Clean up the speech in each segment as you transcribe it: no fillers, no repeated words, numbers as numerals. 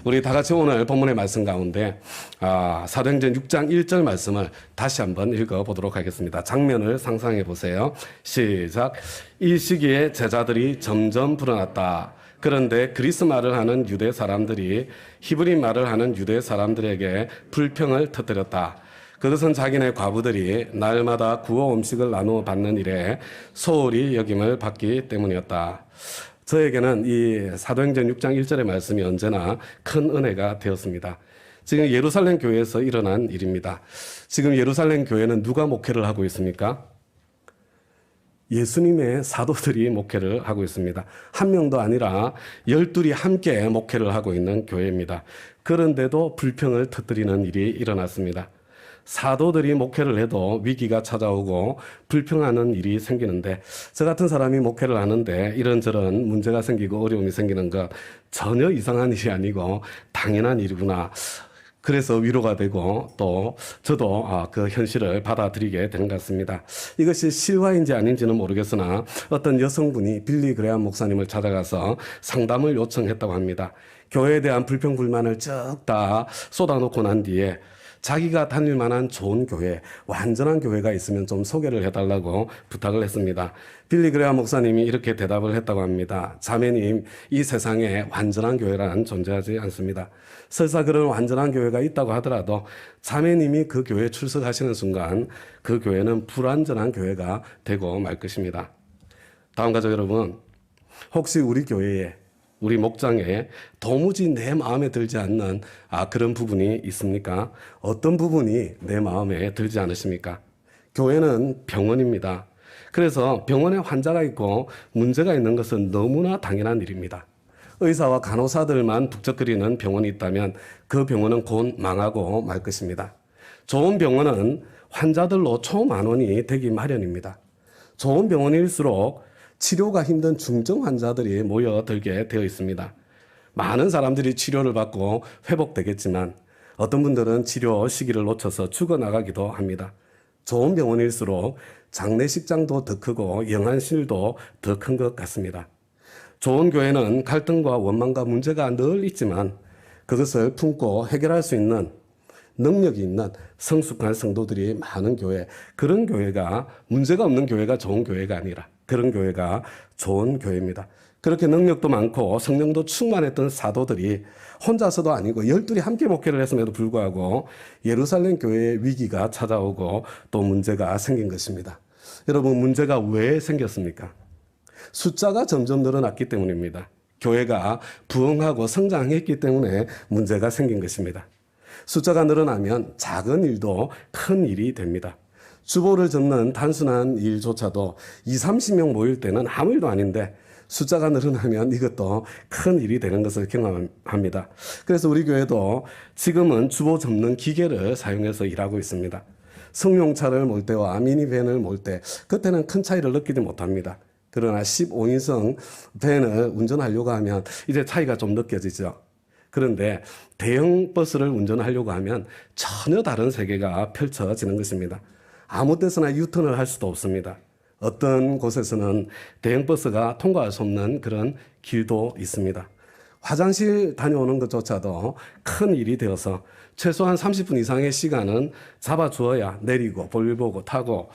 우리 다 같이 오늘 본문의 말씀 가운데 사도행전 6장 1절 말씀을 다시 한번 읽어보도록 하겠습니다. 장면을 상상해 보세요. 시작. 이 시기에 제자들이 점점 불어났다. 그런데 그리스 말을 하는 유대 사람들이 히브리 말을 하는 유대 사람들에게 불평을 터뜨렸다. 그것은 자기네 과부들이 날마다 구워 음식을 나누어 받는 일에 소홀히 여김을 받기 때문이었다. 저에게는 이 사도행전 6장 1절의 말씀이 언제나 큰 은혜가 되었습니다. 지금 예루살렘 교회에서 일어난 일입니다. 지금 예루살렘 교회는 누가 목회를 하고 있습니까? 예수님의 사도들이 목회를 하고 있습니다. 한 명도 아니라 12이 함께 목회를 하고 있는 교회입니다. 그런데도 불평을 터뜨리는 일이 일어났습니다. 사도들이 목회를 해도 위기가 찾아오고 불평하는 일이 생기는데 저 같은 사람이 목회를 하는데 이런저런 문제가 생기고 어려움이 생기는 것 전혀 이상한 일이 아니고 당연한 일이구나. 그래서 위로가 되고 또 저도 그 현실을 받아들이게 된 것 같습니다. 이것이 실화인지 아닌지는 모르겠으나 어떤 여성분이 빌리 그레암 목사님을 찾아가서 상담을 요청했다고 합니다. 교회에 대한 불평 불만을 쭉 다 쏟아놓고 난 뒤에 자기가 다닐 만한 좋은 교회, 완전한 교회가 있으면 좀 소개를 해달라고 부탁을 했습니다. 빌리 그레암 목사님이 이렇게 대답을 했다고 합니다. 자매님, 이 세상에 완전한 교회란 존재하지 않습니다. 설사 그런 완전한 교회가 있다고 하더라도 자매님이 그 교회에 출석하시는 순간 그 교회는 불완전한 교회가 되고 말 것입니다. 다음 가족 여러분, 혹시 우리 교회에 우리 목장에 도무지 내 마음에 들지 않는 그런 부분이 있습니까? 어떤 부분이 내 마음에 들지 않으십니까? 교회는 병원입니다. 그래서 병원에 환자가 있고 문제가 있는 것은 너무나 당연한 일입니다. 의사와 간호사들만 북적거리는 병원이 있다면 그 병원은 곧 망하고 말 것입니다. 좋은 병원은 환자들로 초만원이 되기 마련입니다. 좋은 병원일수록 치료가 힘든 중증 환자들이 모여들게 되어 있습니다. 많은 사람들이 치료를 받고 회복되겠지만 어떤 분들은 치료 시기를 놓쳐서 죽어나가기도 합니다. 좋은 병원일수록 장례식장도 더 크고 영안실도 더 큰 것 같습니다. 좋은 교회는 갈등과 원망과 문제가 늘 있지만 그것을 품고 해결할 수 있는 능력이 있는 성숙한 성도들이 많은 교회, 그런 교회가 문제가 없는 교회가 좋은 교회가 아니라 그런 교회가 좋은 교회입니다. 그렇게 능력도 많고 성령도 충만했던 사도들이 혼자서도 아니고 12이 함께 목회를 했음에도 불구하고 예루살렘 교회에 위기가 찾아오고 또 문제가 생긴 것입니다. 여러분, 문제가 왜 생겼습니까? 숫자가 점점 늘어났기 때문입니다. 교회가 부흥하고 성장했기 때문에 문제가 생긴 것입니다. 숫자가 늘어나면 작은 일도 큰 일이 됩니다. 주보를 접는 단순한 일조차도 20-30명 모일 때는 아무 일도 아닌데 숫자가 늘어나면 이것도 큰 일이 되는 것을 경험합니다. 그래서 우리 교회도 지금은 주보 접는 기계를 사용해서 일하고 있습니다. 승용차를 몰 때와 미니밴을 몰 때 그때는 큰 차이를 느끼지 못합니다. 그러나 15인승 밴을 운전하려고 하면 이제 차이가 좀 느껴지죠. 그런데 대형 버스를 운전하려고 하면 전혀 다른 세계가 펼쳐지는 것입니다. 아무 데서나 유턴을 할 수도 없습니다. 어떤 곳에서는 대형 버스가 통과할 수 없는 그런 길도 있습니다. 화장실 다녀오는 것조차도 큰 일이 되어서 최소한 30분 이상의 시간은 잡아주어야 내리고 볼일 보고 타고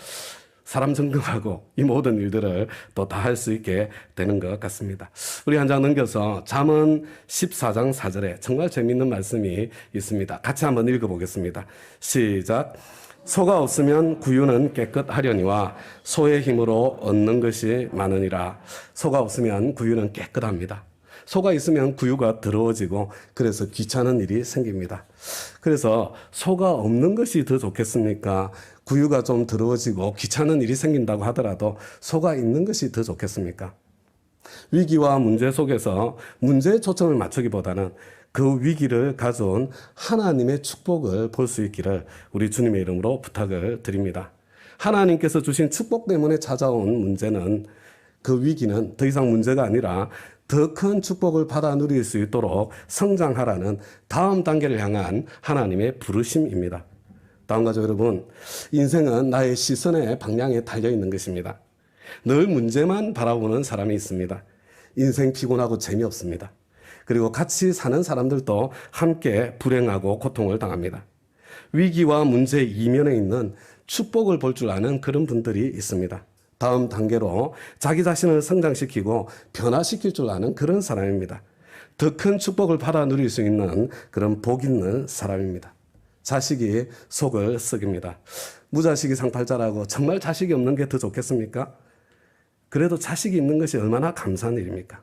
사람 점검하고 이 모든 일들을 또 다 할 수 있게 되는 것 같습니다. 우리 한 장 넘겨서 잠언 14장 4절에 정말 재미있는 말씀이 있습니다. 같이 한번 읽어보겠습니다. 시작. 소가 없으면 구유는 깨끗하려니와 소의 힘으로 얻는 것이 많으니라. 소가 없으면 구유는 깨끗합니다. 소가 있으면 구유가 더러워지고 그래서 귀찮은 일이 생깁니다. 그래서 소가 없는 것이 더 좋겠습니까? 구유가 좀 더러워지고 귀찮은 일이 생긴다고 하더라도 소가 있는 것이 더 좋겠습니까? 위기와 문제 속에서 문제에 초점을 맞추기보다는 그 위기를 가져온 하나님의 축복을 볼 수 있기를 우리 주님의 이름으로 부탁을 드립니다. 하나님께서 주신 축복 때문에 찾아온 문제는 그 위기는 더 이상 문제가 아니라 더 큰 축복을 받아 누릴 수 있도록 성장하라는 다음 단계를 향한 하나님의 부르심입니다. 다음 가족 여러분, 인생은 나의 시선의 방향에 달려있는 것입니다. 늘 문제만 바라보는 사람이 있습니다. 인생 피곤하고 재미없습니다. 그리고 같이 사는 사람들도 함께 불행하고 고통을 당합니다. 위기와 문제 이면에 있는 축복을 볼 줄 아는 그런 분들이 있습니다. 다음 단계로 자기 자신을 성장시키고 변화시킬 줄 아는 그런 사람입니다. 더 큰 축복을 받아 누릴 수 있는 그런 복 있는 사람입니다. 자식이 속을 썩입니다. 무자식이 상팔자라고 정말 자식이 없는 게 더 좋겠습니까? 그래도 자식이 있는 것이 얼마나 감사한 일입니까?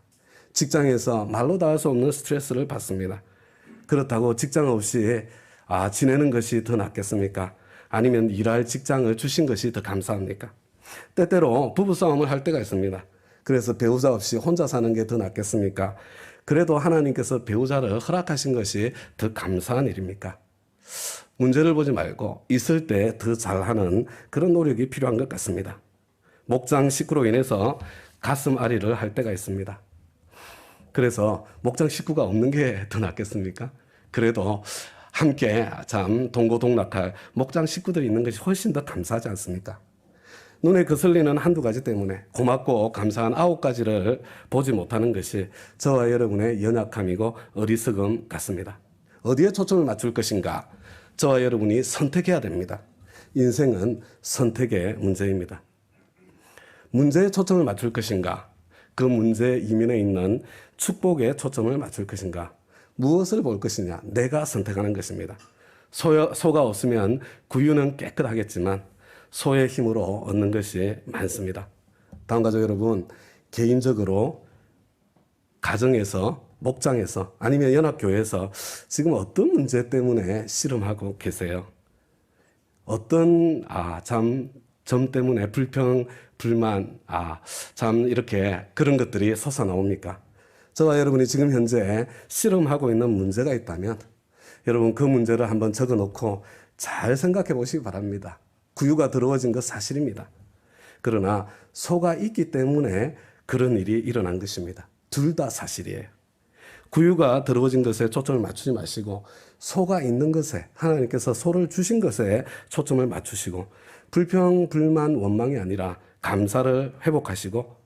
직장에서 말로 다 할 수 없는 스트레스를 받습니다. 그렇다고 직장 없이 지내는 것이 더 낫겠습니까? 아니면 일할 직장을 주신 것이 더 감사합니까? 때때로 부부싸움을 할 때가 있습니다. 그래서 배우자 없이 혼자 사는 게 더 낫겠습니까? 그래도 하나님께서 배우자를 허락하신 것이 더 감사한 일입니까? 문제를 보지 말고 있을 때 더 잘하는 그런 노력이 필요한 것 같습니다. 목장 식구로 인해서 가슴 아리를 할 때가 있습니다. 그래서 목장 식구가 없는 게 더 낫겠습니까? 그래도 함께 참 동고동락할 목장 식구들이 있는 것이 훨씬 더 감사하지 않습니까? 눈에 거슬리는 한두 가지 때문에 고맙고 감사한 9가지를 보지 못하는 것이 저와 여러분의 연약함이고 어리석음 같습니다. 어디에 초점을 맞출 것인가? 저와 여러분이 선택해야 됩니다. 인생은 선택의 문제입니다. 문제에 초점을 맞출 것인가? 그 문제 이면에 있는 축복에 초점을 맞출 것인가? 무엇을 볼 것이냐? 내가 선택하는 것입니다. 소가 없으면 구유는 깨끗하겠지만 소의 힘으로 얻는 것이 많습니다. 다음 가족 여러분, 개인적으로 가정에서, 목장에서 아니면 연합교회에서 지금 어떤 문제 때문에 씨름하고 계세요? 어떤 점 때문에 불평, 불만, 참 이렇게 그런 것들이 솟아나옵니까? 저와 여러분이 지금 현재 씨름하고 있는 문제가 있다면 여러분 그 문제를 한번 적어놓고 잘 생각해 보시기 바랍니다. 구유가 더러워진 것 사실입니다. 그러나 소가 있기 때문에 그런 일이 일어난 것입니다. 둘 다 사실이에요. 구유가 더러워진 것에 초점을 맞추지 마시고 소가 있는 것에, 하나님께서 소를 주신 것에 초점을 맞추시고 불평, 불만, 원망이 아니라 감사를 회복하시고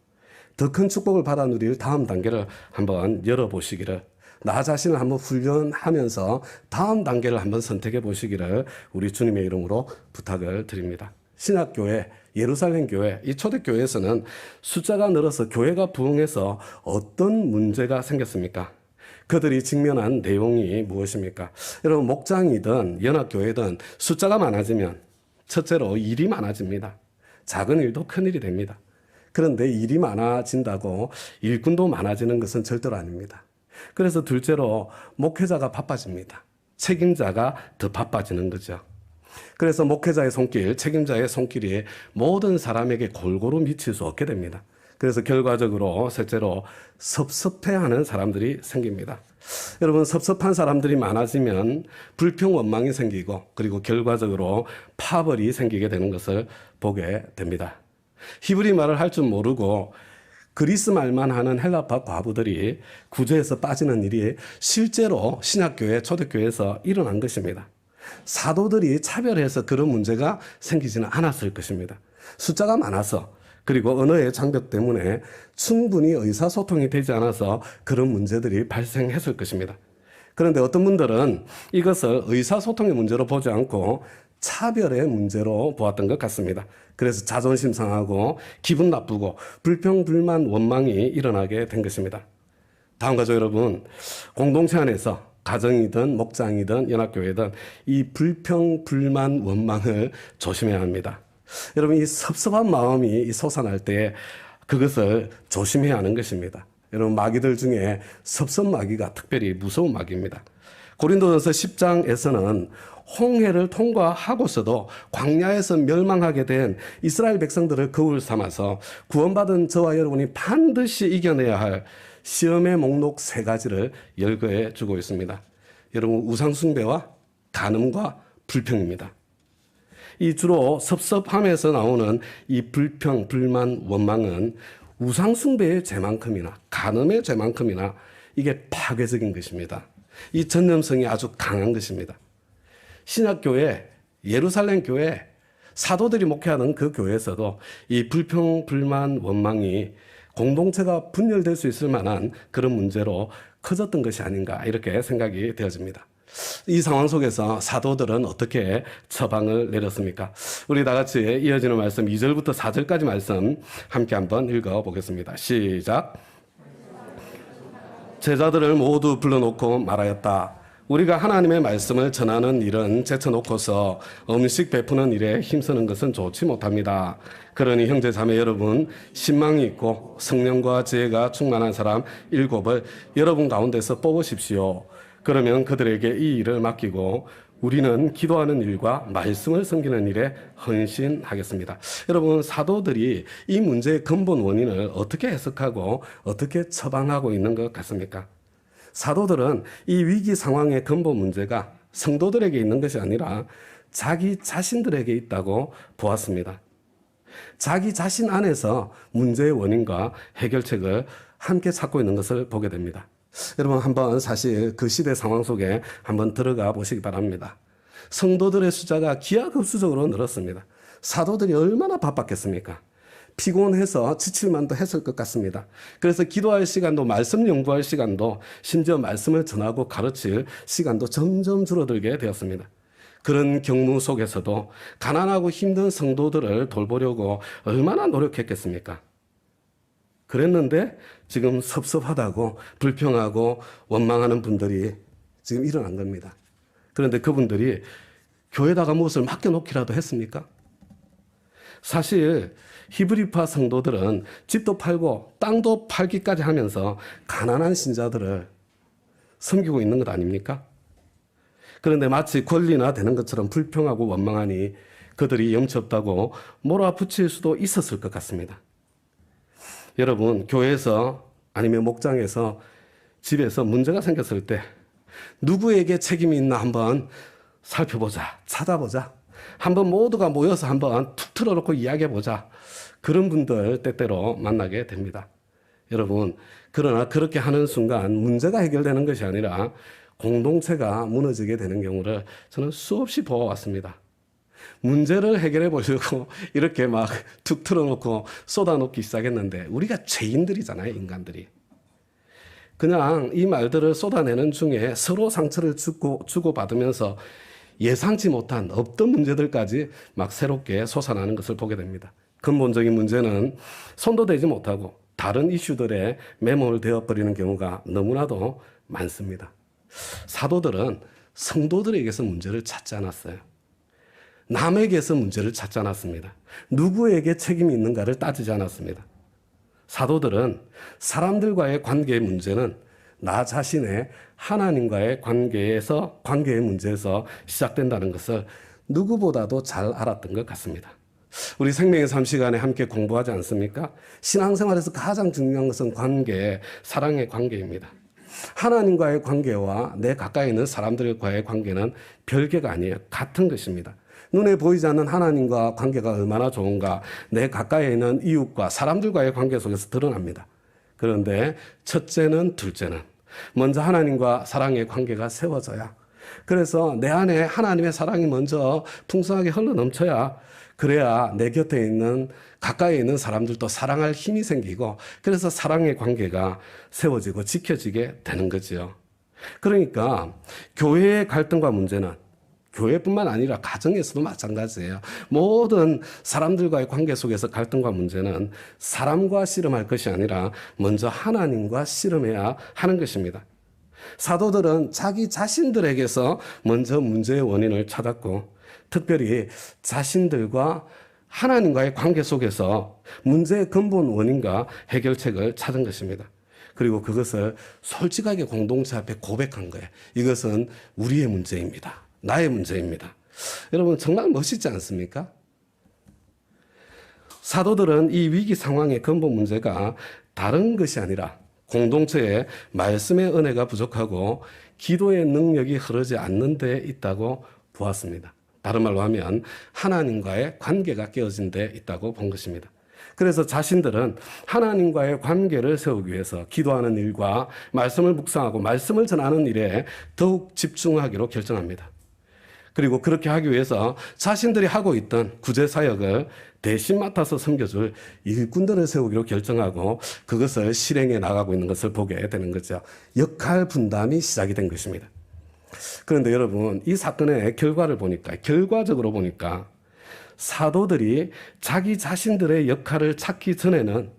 더 큰 축복을 받아 누릴 다음 단계를 한번 열어보시기를, 나 자신을 한번 훈련하면서 다음 단계를 한번 선택해 보시기를 우리 주님의 이름으로 부탁을 드립니다. 신약교회, 예루살렘 교회, 이 초대교회에서는 숫자가 늘어서 교회가 부흥해서 어떤 문제가 생겼습니까? 그들이 직면한 내용이 무엇입니까? 여러분, 목장이든 연합교회든 숫자가 많아지면 첫째로 일이 많아집니다. 작은 일도 큰 일이 됩니다. 그런데 일이 많아진다고 일꾼도 많아지는 것은 절대로 아닙니다. 그래서 둘째로 목회자가 바빠집니다. 책임자가 더 바빠지는 거죠. 그래서 목회자의 손길, 책임자의 손길이 모든 사람에게 골고루 미칠 수 없게 됩니다. 그래서 결과적으로 셋째로 섭섭해하는 사람들이 생깁니다. 여러분, 섭섭한 사람들이 많아지면 불평, 원망이 생기고 그리고 결과적으로 파벌이 생기게 되는 것을 보게 됩니다. 히브리 말을 할 줄 모르고 그리스 말만 하는 헬라파 과부들이 구제에서 빠지는 일이 실제로 신약교회, 초대교회에서 일어난 것입니다. 사도들이 차별해서 그런 문제가 생기지는 않았을 것입니다. 숫자가 많아서 그리고 언어의 장벽 때문에 충분히 의사소통이 되지 않아서 그런 문제들이 발생했을 것입니다. 그런데 어떤 분들은 이것을 의사소통의 문제로 보지 않고 차별의 문제로 보았던 것 같습니다. 그래서 자존심 상하고 기분 나쁘고 불평, 불만, 원망이 일어나게 된 것입니다. 다음 가족 여러분, 공동체 안에서 가정이든 목장이든 연합교회든 이 불평, 불만, 원망을 조심해야 합니다. 여러분, 이 섭섭한 마음이 솟아날 때 그것을 조심해야 하는 것입니다. 여러분, 마귀들 중에 섭섭마귀가 특별히 무서운 마귀입니다. 고린도전서 10장에서는 홍해를 통과하고서도 광야에서 멸망하게 된 이스라엘 백성들을 거울 삼아서 구원받은 저와 여러분이 반드시 이겨내야 할 시험의 목록 3가지를 열거해 주고 있습니다. 여러분, 우상숭배와 간음과 불평입니다. 이 주로 섭섭함에서 나오는 이 불평, 불만, 원망은 우상숭배의 죄만큼이나 간음의 죄만큼이나 이게 파괴적인 것입니다. 이 전념성이 아주 강한 것입니다. 신약교회, 예루살렘 교회, 사도들이 목회하는 그 교회에서도 이 불평, 불만, 원망이 공동체가 분열될 수 있을 만한 그런 문제로 커졌던 것이 아닌가 이렇게 생각이 되어집니다. 이 상황 속에서 사도들은 어떻게 처방을 내렸습니까? 우리 다 같이 이어지는 말씀 2절부터 4절까지 말씀 함께 한번 읽어보겠습니다. 시작. 제자들을 모두 불러놓고 말하였다. 우리가 하나님의 말씀을 전하는 일은 제쳐놓고서 음식 베푸는 일에 힘쓰는 것은 좋지 못합니다. 그러니 형제 자매 여러분, 신망이 있고 성령과 지혜가 충만한 사람 7을 여러분 가운데서 뽑으십시오. 그러면 그들에게 이 일을 맡기고 우리는 기도하는 일과 말씀을 섬기는 일에 헌신하겠습니다. 여러분, 사도들이 이 문제의 근본 원인을 어떻게 해석하고 어떻게 처방하고 있는 것 같습니까? 사도들은 이 위기 상황의 근본 문제가 성도들에게 있는 것이 아니라 자기 자신들에게 있다고 보았습니다. 자기 자신 안에서 문제의 원인과 해결책을 함께 찾고 있는 것을 보게 됩니다. 여러분, 한번 사실 그 시대 상황 속에 한번 들어가 보시기 바랍니다. 성도들의 숫자가 기하급수적으로 늘었습니다. 사도들이 얼마나 바빴겠습니까? 피곤해서 지칠만도 했을 것 같습니다. 그래서 기도할 시간도, 말씀 연구할 시간도, 심지어 말씀을 전하고 가르칠 시간도 점점 줄어들게 되었습니다. 그런 경무 속에서도 가난하고 힘든 성도들을 돌보려고 얼마나 노력했겠습니까? 그랬는데 지금 섭섭하다고 불평하고 원망하는 분들이 지금 일어난 겁니다. 그런데 그분들이 교회에다가 무엇을 맡겨놓기라도 했습니까? 사실 히브리파 성도들은 집도 팔고 땅도 팔기까지 하면서 가난한 신자들을 섬기고 있는 것 아닙니까? 그런데 마치 권리나 되는 것처럼 불평하고 원망하니 그들이 염치 없다고 몰아붙일 수도 있었을 것 같습니다. 여러분, 교회에서 아니면 목장에서 집에서 문제가 생겼을 때 누구에게 책임이 있나 한번 살펴보자, 찾아보자. 한번 모두가 모여서 한번 툭 틀어놓고 이야기해보자. 그런 분들 때때로 만나게 됩니다. 여러분, 그러나 그렇게 하는 순간 문제가 해결되는 것이 아니라 공동체가 무너지게 되는 경우를 저는 수없이 보아왔습니다. 문제를 해결해 보려고 이렇게 막 툭 틀어놓고 쏟아놓기 시작했는데 우리가 죄인들이잖아요, 인간들이. 그냥 이 말들을 쏟아내는 중에 서로 상처를 주고받으면서 예상치 못한 없던 문제들까지 막 새롭게 솟아나는 것을 보게 됩니다. 근본적인 문제는 손도 대지 못하고 다른 이슈들에 매몰되어 버리는 경우가 너무나도 많습니다. 사도들은 성도들에게서 문제를 찾지 않았어요. 남에게서 문제를 찾지 않았습니다. 누구에게 책임이 있는가를 따지지 않았습니다. 사도들은 사람들과의 관계의 문제는 나 자신의 하나님과의 관계의 문제에서 시작된다는 것을 누구보다도 잘 알았던 것 같습니다. 우리 생명의 삶 시간에 함께 공부하지 않습니까? 신앙생활에서 가장 중요한 것은 관계, 사랑의 관계입니다. 하나님과의 관계와 내 가까이 있는 사람들과의 관계는 별개가 아니에요. 같은 것입니다. 눈에 보이지 않는 하나님과 관계가 얼마나 좋은가 내 가까이 있는 이웃과 사람들과의 관계 속에서 드러납니다. 그런데 첫째는 둘째는 먼저 하나님과 사랑의 관계가 세워져야, 그래서 내 안에 하나님의 사랑이 먼저 풍성하게 흘러넘쳐야, 그래야 내 곁에 있는 가까이 있는 사람들도 사랑할 힘이 생기고, 그래서 사랑의 관계가 세워지고 지켜지게 되는 거지요. 그러니까 교회의 갈등과 문제는 교회뿐만 아니라 가정에서도 마찬가지예요. 모든 사람들과의 관계 속에서 갈등과 문제는 사람과 씨름할 것이 아니라 먼저 하나님과 씨름해야 하는 것입니다. 사도들은 자기 자신들에게서 먼저 문제의 원인을 찾았고, 특별히 자신들과 하나님과의 관계 속에서 문제의 근본 원인과 해결책을 찾은 것입니다. 그리고 그것을 솔직하게 공동체 앞에 고백한 거예요. 이것은 우리의 문제입니다. 나의 문제입니다. 여러분, 정말 멋있지 않습니까? 사도들은 이 위기 상황의 근본 문제가 다른 것이 아니라 공동체에 말씀의 은혜가 부족하고 기도의 능력이 흐르지 않는 데 있다고 보았습니다. 다른 말로 하면 하나님과의 관계가 깨어진 데 있다고 본 것입니다. 그래서 자신들은 하나님과의 관계를 세우기 위해서 기도하는 일과 말씀을 묵상하고 말씀을 전하는 일에 더욱 집중하기로 결정합니다. 그리고 그렇게 하기 위해서 자신들이 하고 있던 구제사역을 대신 맡아서 섬겨줄 일꾼들을 세우기로 결정하고 그것을 실행해 나가고 있는 것을 보게 되는 거죠. 역할 분담이 시작이 된 것입니다. 그런데 여러분, 이 사건의 결과적으로 보니까 사도들이 자기 자신들의 역할을 찾기 전에는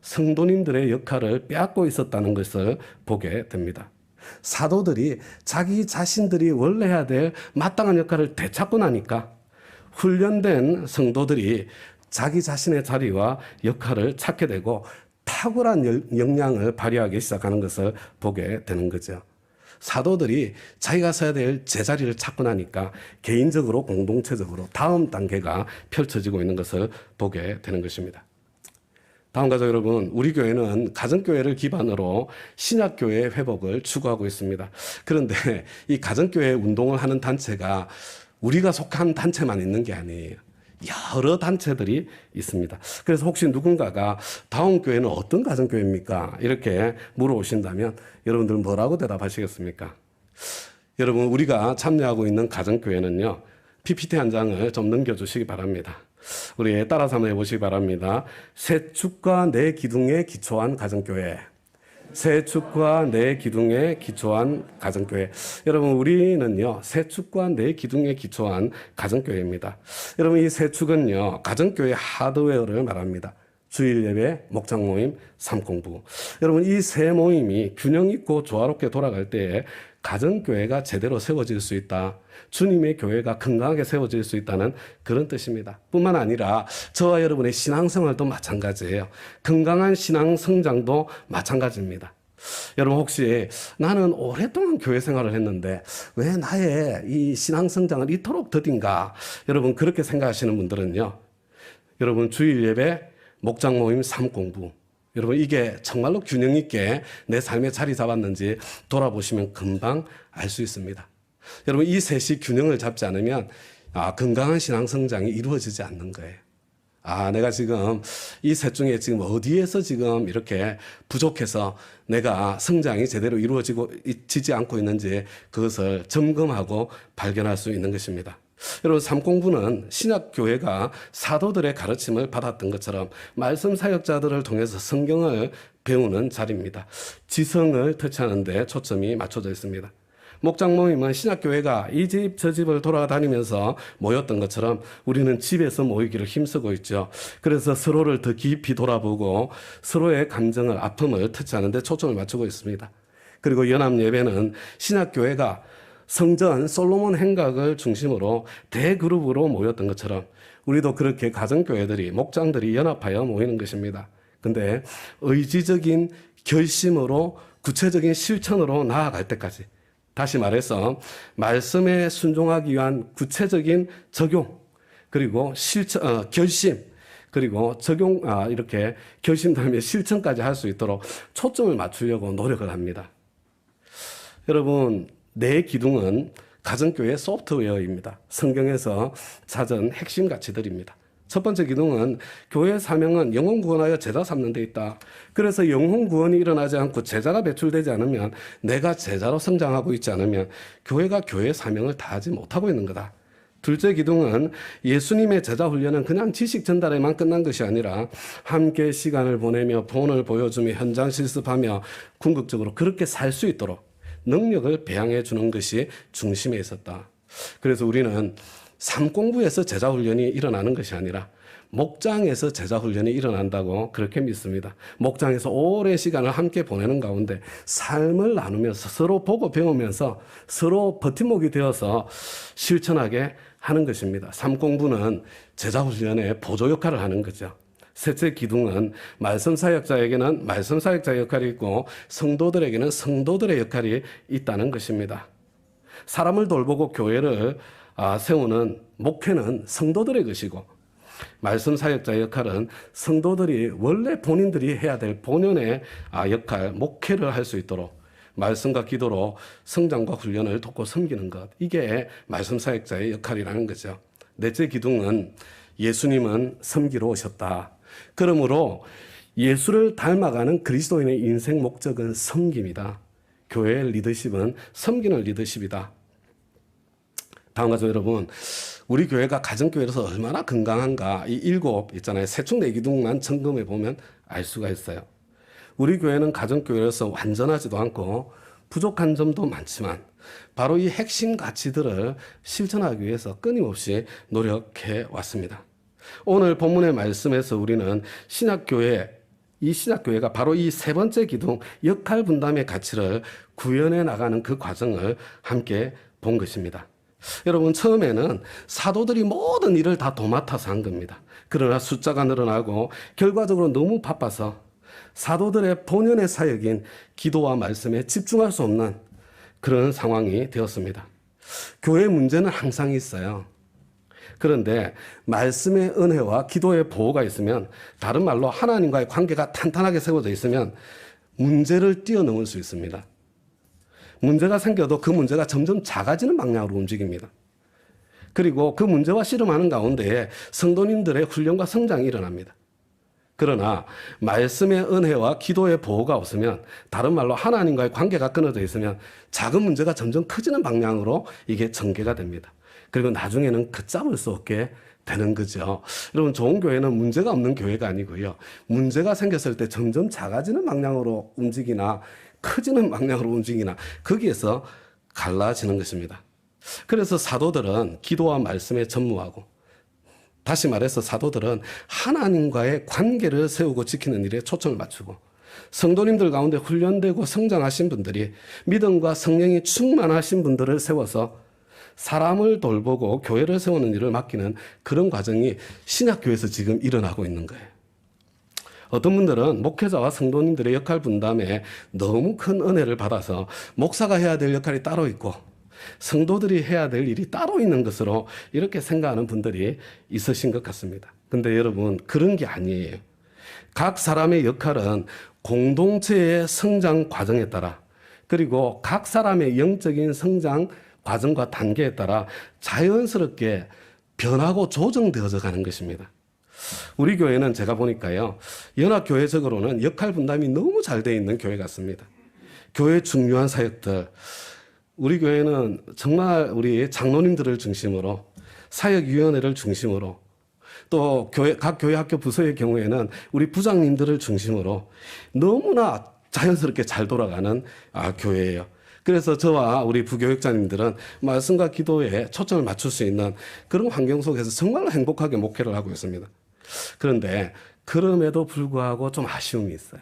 성도님들의 역할을 빼앗고 있었다는 것을 보게 됩니다. 사도들이 자기 자신들이 원래 해야 될 마땅한 역할을 되찾고 나니까 훈련된 성도들이 자기 자신의 자리와 역할을 찾게 되고 탁월한 역량을 발휘하기 시작하는 것을 보게 되는 거죠. 사도들이 자기가 서야 될 제자리를 찾고 나니까 개인적으로 공동체적으로 다음 단계가 펼쳐지고 있는 것을 보게 되는 것입니다. 다음 가족 여러분, 우리 교회는 가정교회를 기반으로 신약교회의 회복을 추구하고 있습니다. 그런데 이 가정교회 운동을 하는 단체가 우리가 속한 단체만 있는 게 아니에요. 여러 단체들이 있습니다. 그래서 혹시 누군가가 다음 교회는 어떤 가정교회입니까? 이렇게 물어오신다면 여러분들 뭐라고 대답하시겠습니까? 여러분, 우리가 참여하고 있는 가정교회는요, PPT 한 장을 좀 넘겨주시기 바랍니다. 우리 따라서 한번 해보시기 바랍니다. 세 축과 네 기둥에 기초한 가정교회. 세 축과 네 기둥에 기초한 가정교회. 여러분, 우리는요, 세 축과 네 기둥에 기초한 가정교회입니다. 여러분, 이 세 축은요, 가정교회 하드웨어를 말합니다. 주일 예배, 목장 모임, 삶공부. 여러분, 이 세 모임이 균형 있고 조화롭게 돌아갈 때에 가정교회가 제대로 세워질 수 있다. 주님의 교회가 건강하게 세워질 수 있다는 그런 뜻입니다. 뿐만 아니라 저와 여러분의 신앙생활도 마찬가지예요. 건강한 신앙 성장도 마찬가지입니다. 여러분, 혹시 나는 오랫동안 교회 생활을 했는데 왜 나의 이 신앙 성장을 이토록 더딘가? 여러분, 그렇게 생각하시는 분들은요, 여러분, 주일 예배, 목장 모임, 삶공부, 여러분, 이게 정말로 균형 있게 내 삶에 자리 잡았는지 돌아보시면 금방 알 수 있습니다. 여러분, 이 셋이 균형을 잡지 않으면 건강한 신앙 성장이 이루어지지 않는 거예요. 내가 지금 이 셋 중에 지금 어디에서 지금 이렇게 부족해서 내가 성장이 제대로 이루어지지 않고 있는지 그것을 점검하고 발견할 수 있는 것입니다. 여러분, 삶공부는 신약교회가 사도들의 가르침을 받았던 것처럼 말씀 사역자들을 통해서 성경을 배우는 자리입니다. 지성을 터치하는 데 초점이 맞춰져 있습니다. 목장 모임은 신약교회가 이 집 저 집을 돌아다니면서 모였던 것처럼 우리는 집에서 모이기를 힘쓰고 있죠. 그래서 서로를 더 깊이 돌아보고 서로의 감정을, 아픔을 터치하는 데 초점을 맞추고 있습니다. 그리고 연합예배는 신약교회가 성전 솔로몬 행각을 중심으로 대그룹으로 모였던 것처럼 우리도 그렇게 가정교회들이, 목장들이 연합하여 모이는 것입니다. 근데 의지적인 결심으로 구체적인 실천으로 나아갈 때까지, 다시 말해서 말씀에 순종하기 위한 구체적인 적용, 그리고 결심, 그리고 적용, 이렇게 결심 다음에 실천까지 할 수 있도록 초점을 맞추려고 노력을 합니다. 여러분, 네 기둥은 가정교회 소프트웨어입니다. 성경에서 찾은 핵심 가치들입니다. 첫 번째 기둥은 교회의 사명은 영혼 구원하여 제자 삼는 데 있다. 그래서 영혼 구원이 일어나지 않고 제자가 배출되지 않으면, 내가 제자로 성장하고 있지 않으면 교회가 교회의 사명을 다하지 못하고 있는 거다. 둘째 기둥은 예수님의 제자 훈련은 그냥 지식 전달에만 끝난 것이 아니라 함께 시간을 보내며 본을 보여주며 현장 실습하며 궁극적으로 그렇게 살 수 있도록 능력을 배양해 주는 것이 중심에 있었다. 그래서 우리는 삶공부에서 제자훈련이 일어나는 것이 아니라 목장에서 제자훈련이 일어난다고 그렇게 믿습니다. 목장에서 오랜 시간을 함께 보내는 가운데 삶을 나누면서 서로 보고 배우면서 서로 버팀목이 되어서 실천하게 하는 것입니다. 삶공부는 제자훈련의 보조 역할을 하는 거죠. 셋째 기둥은 말씀 사역자에게는 말씀 사역자의 역할이 있고 성도들에게는 성도들의 역할이 있다는 것입니다. 사람을 돌보고 교회를 세우는 목회는 성도들의 것이고, 말씀 사역자의 역할은 성도들이 원래 본인들이 해야 될 본연의 역할, 목회를 할 수 있도록 말씀과 기도로 성장과 훈련을 돕고 섬기는 것, 이게 말씀 사역자의 역할이라는 거죠. 넷째 기둥은 예수님은 섬기러 오셨다. 그러므로 예수를 닮아가는 그리스도인의 인생 목적은 섬김이다. 교회의 리더십은 섬기는 리더십이다. 다음 가족 여러분, 우리 교회가 가정교회로서 얼마나 건강한가 이 7 있잖아요. 세충내기둥만 점검해 보면 알 수가 있어요. 우리 교회는 가정교회로서 완전하지도 않고 부족한 점도 많지만 바로 이 핵심 가치들을 실천하기 위해서 끊임없이 노력해 왔습니다. 오늘 본문의 말씀에서 우리는 이 신약교회가 바로 이 세 번째 기둥 역할 분담의 가치를 구현해 나가는 그 과정을 함께 본 것입니다. 여러분, 처음에는 사도들이 모든 일을 다 도맡아서 한 겁니다. 그러나 숫자가 늘어나고 결과적으로 너무 바빠서 사도들의 본연의 사역인 기도와 말씀에 집중할 수 없는 그런 상황이 되었습니다. 교회 문제는 항상 있어요. 그런데 말씀의 은혜와 기도의 보호가 있으면, 다른 말로 하나님과의 관계가 탄탄하게 세워져 있으면 문제를 뛰어넘을 수 있습니다. 문제가 생겨도 그 문제가 점점 작아지는 방향으로 움직입니다. 그리고 그 문제와 씨름하는 가운데에 성도님들의 훈련과 성장이 일어납니다. 그러나 말씀의 은혜와 기도의 보호가 없으면, 다른 말로 하나님과의 관계가 끊어져 있으면 작은 문제가 점점 커지는 방향으로 이게 전개가 됩니다. 그리고 나중에는 걷잡을 수 없게 되는 거죠. 여러분, 좋은 교회는 문제가 없는 교회가 아니고요. 문제가 생겼을 때 점점 작아지는 방향으로 움직이나 커지는 방향으로 움직이나 거기에서 갈라지는 것입니다. 그래서 사도들은 기도와 말씀에 전무하고, 다시 말해서 사도들은 하나님과의 관계를 세우고 지키는 일에 초점을 맞추고, 성도님들 가운데 훈련되고 성장하신 분들이 믿음과 성령이 충만하신 분들을 세워서 사람을 돌보고 교회를 세우는 일을 맡기는 그런 과정이 신약교회에서 지금 일어나고 있는 거예요. 어떤 분들은 목회자와 성도님들의 역할 분담에 너무 큰 은혜를 받아서 목사가 해야 될 역할이 따로 있고 성도들이 해야 될 일이 따로 있는 것으로 이렇게 생각하는 분들이 있으신 것 같습니다. 근데 여러분, 그런 게 아니에요. 각 사람의 역할은 공동체의 성장 과정에 따라, 그리고 각 사람의 영적인 성장 과정과 단계에 따라 자연스럽게 변하고 조정되어져 가는 것입니다. 우리 교회는 제가 보니까요, 연합교회적으로는 역할 분담이 너무 잘 되어 있는 교회 같습니다. 교회 중요한 사역들, 우리 교회는 정말 우리 장로님들을 중심으로, 사역위원회를 중심으로, 또 각 교회 학교 부서의 경우에는 우리 부장님들을 중심으로 너무나 자연스럽게 잘 돌아가는 교회예요. 그래서 저와 우리 부교육자님들은 말씀과 기도에 초점을 맞출 수 있는 그런 환경 속에서 정말 행복하게 목회를 하고 있습니다. 그런데 그럼에도 불구하고 좀 아쉬움이 있어요.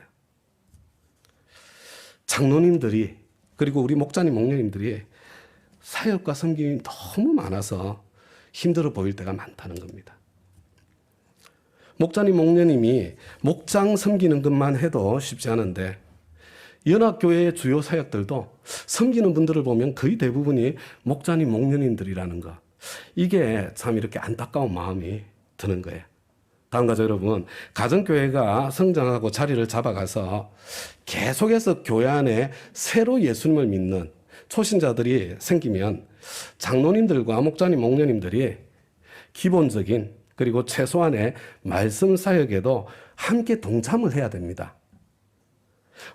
장로님들이, 그리고 우리 목자님, 목녀님들이 사역과 섬김이 너무 많아서 힘들어 보일 때가 많다는 겁니다. 목자님, 목녀님이 목장 섬기는 것만 해도 쉽지 않은데, 연합교회의 주요 사역들도 섬기는 분들을 보면 거의 대부분이 목자님, 목녀님들이라는 것. 이게 참 이렇게 안타까운 마음이 드는 거예요. 다음 가족 여러분, 가정교회가 성장하고 자리를 잡아가서 계속해서 교회 안에 새로 예수님을 믿는 초신자들이 생기면 장로님들과 목자님, 목녀님들이 기본적인, 그리고 최소한의 말씀 사역에도 함께 동참을 해야 됩니다.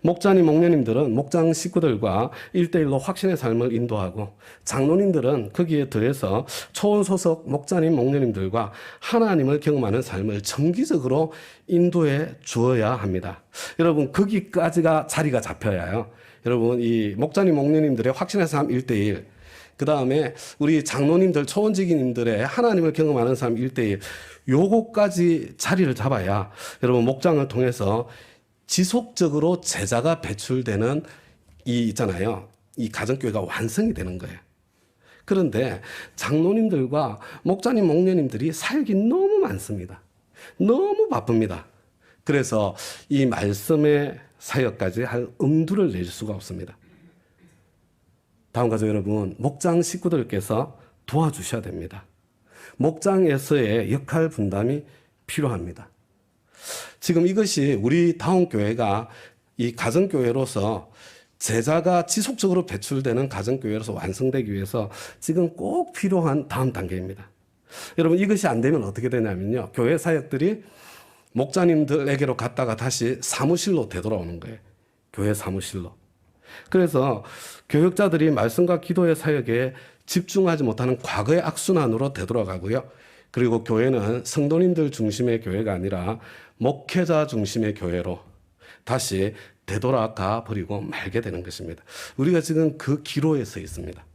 목자님, 목녀님들은 목장 식구들과 1대1로 확신의 삶을 인도하고, 장로님들은 거기에 더해서 초원 소속 목자님, 목녀님들과 하나님을 경험하는 삶을 정기적으로 인도해 주어야 합니다. 여러분, 거기까지가 자리가 잡혀야요. 여러분, 이 목자님, 목녀님들의 확신의 삶 1대1, 그 다음에 우리 장로님들, 초원직인님들의 하나님을 경험하는 삶 1대1, 요거까지 자리를 잡아야 여러분, 목장을 통해서 지속적으로 제자가 배출되는 이 가정교회가 완성이 되는 거예요. 그런데 장로님들과 목자님, 목녀님들이 사역이 너무 많습니다. 너무 바쁩니다. 그래서 이 말씀의 사역까지 할 엄두를 낼 수가 없습니다. 다음 가족 여러분, 목장 식구들께서 도와주셔야 됩니다. 목장에서의 역할 분담이 필요합니다. 지금 이것이 우리 다운교회가 이 가정교회로서 제자가 지속적으로 배출되는 가정교회로서 완성되기 위해서 지금 꼭 필요한 다음 단계입니다. 여러분, 이것이 안 되면 어떻게 되냐면요, 교회 사역들이 목자님들에게로 갔다가 다시 사무실로 되돌아오는 거예요. 교회 사무실로. 그래서 교역자들이 말씀과 기도의 사역에 집중하지 못하는 과거의 악순환으로 되돌아가고요. 그리고 교회는 성도님들 중심의 교회가 아니라 목회자 중심의 교회로 다시 되돌아가 버리고 말게 되는 것입니다. 우리가 지금 그 기로에 서 있습니다.